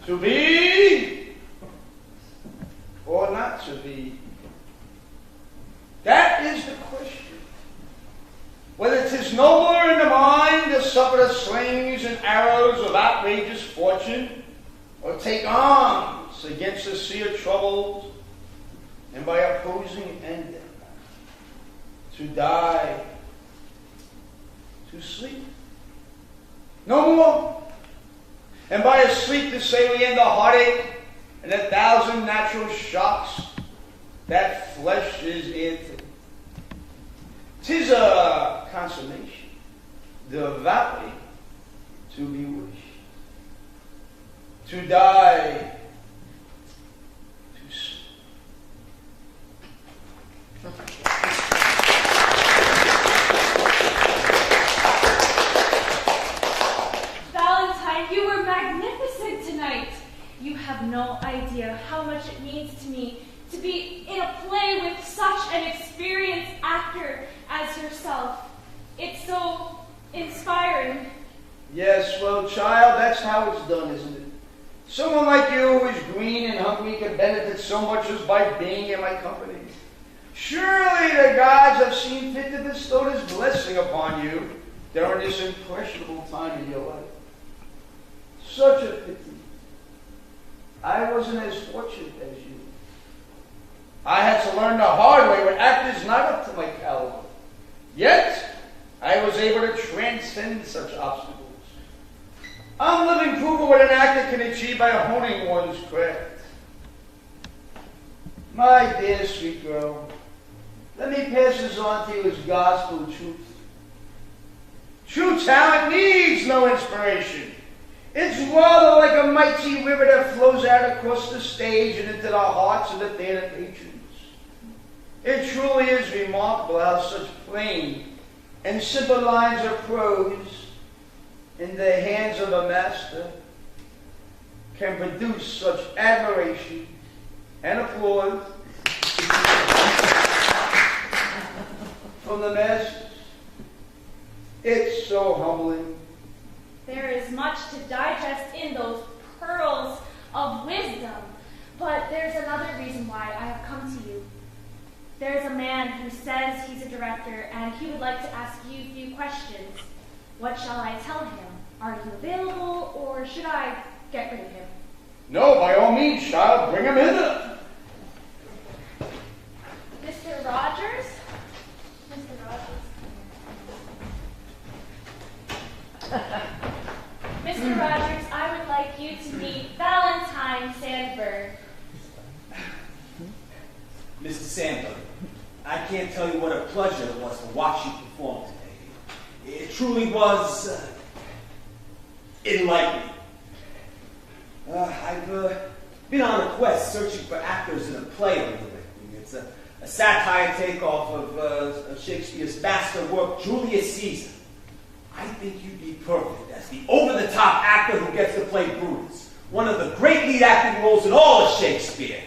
To be or not to be? That is the question. Whether 'tis nobler in the mind to suffer the slings and arrows of outrageous fortune, or take arms against the sea of troubles, and by opposing end them, to die, to sleep. No more. And by a sleep to say we end the heartache and 1,000 natural shocks that flesh is heir to. 'Tis a consummation, devoutly to be wished. To die, to sleep. Valentine, you were magnificent tonight. You have no idea how much it means to me to be in a play with such an experienced actor as yourself. It's so inspiring. Yes, well, child, that's how it's done, isn't it? Someone like you who is green and hungry can benefit so much as by being in my company. Surely the gods have seen fit to bestow this blessing upon you during this impressionable time in your life. Such a pity. I wasn't as fortunate as you. I had to learn the hard way when actors not up to my caliber. Yet, I was able to transcend such obstacles. I'm living proof of what an actor can achieve by honing one's craft. My dear sweet girl, let me pass this on to you as gospel truth. True talent needs no inspiration. It's rather like a mighty river that flows out across the stage and into the hearts of the theater patrons. It truly is remarkable how such plain and simple lines of prose in the hands of a master can produce such admiration and applause from the masses. It's so humbling. There is much to digest in those pearls of wisdom, but there's another reason why I have come to you. There's a man who says he's a director and he would like to ask you a few questions. What shall I tell him? Are you available or should I get rid of him? No, by all means, child, bring him hither. Mr. Rogers? Mr. Rogers? Mr. Rogers, I would like you to meet Valentine Sandberg. Mr. Sandberg, I can't tell you what a pleasure it was to watch you perform today. It truly was enlightening. I've been on a quest searching for actors in a play I'm directing. It's a satire takeoff of Shakespeare's masterwork, Julius Caesar. I think you'd be perfect as the over-the-top actor who gets to play Brutus, one of the great lead acting roles in all of Shakespeare.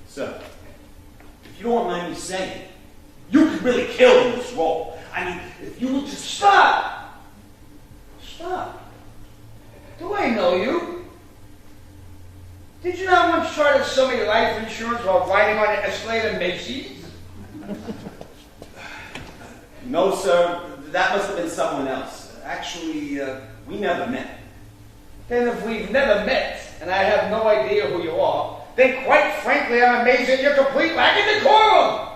Sir, if you don't mind me saying, you could really kill in this role. I mean, if you would just Stop! Stop. Do I know you? Did you not once try to sell me life insurance while riding on an Escalade at Macy's? No, sir. That must have been someone else. Actually, we never met. Then if we've never met, and I have no idea who you are, then quite frankly, I'm amazed at your complete lack of decorum.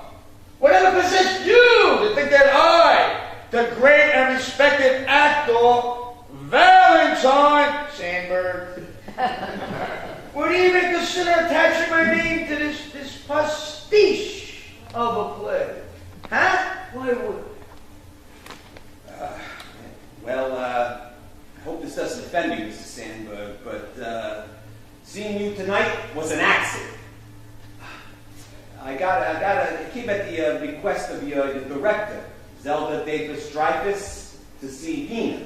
Whatever possessed you to think that I, the great and respected actor, Valentine Sandberg, would even consider attaching my name to this pastiche of a play? Huh? Why would? I hope this doesn't offend you, Mrs. Sandberg, but seeing you tonight was an accident. I came at the request of your director, Zelda Davis-Dreyfus, to see Savino.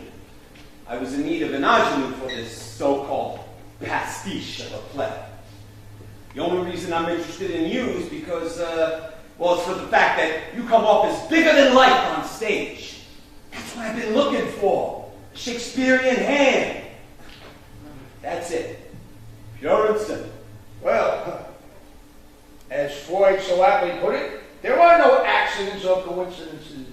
I was in need of an ingenue for this so-called pastiche of a play. The only reason I'm interested in you is because, it's for the fact that you come off as bigger than life on stage. That's what I've been looking for. A Shakespearean hand. That's it. Pure and simple. Well, as Freud so aptly put it, there are no accidents or coincidences.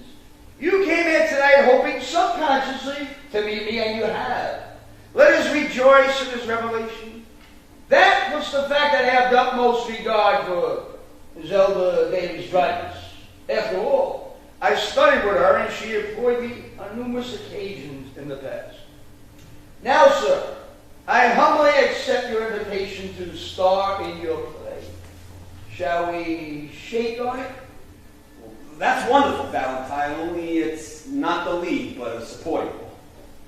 You came here tonight hoping subconsciously to meet me, and you have. Let us rejoice in this revelation. That was the fact that I have the utmost regard for Zelda Davis Dreyfus. After all, I studied with her, and she employed me on numerous occasions in the past. Now, sir, I humbly accept your invitation to star in your play. Shall we shake on it? Well, that's wonderful, Valentine, only it's not the lead, but a supporting role.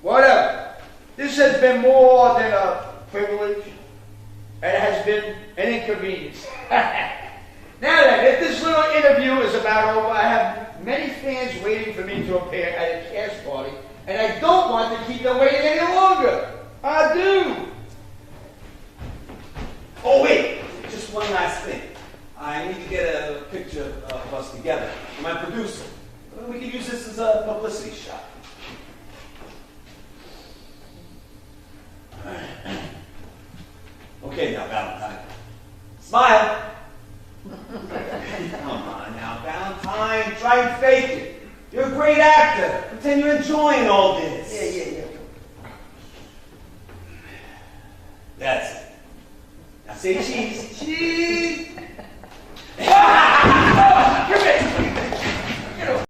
Whatever. This has been more than a privilege. It has been an inconvenience. Now then, if this little interview is about over, I have many fans waiting for me to appear at a cast party, and I don't want to keep them waiting any longer. Adieu. Oh, wait, just one last thing. I need to get a picture of us together. My producer. We could use this as a publicity shot. Okay, now, Valentine. Smile. Come on now, Valentine. Try and fake it. You're a great actor. Pretend you're enjoying all this. Yeah. That's it. Now say cheese. Cheese.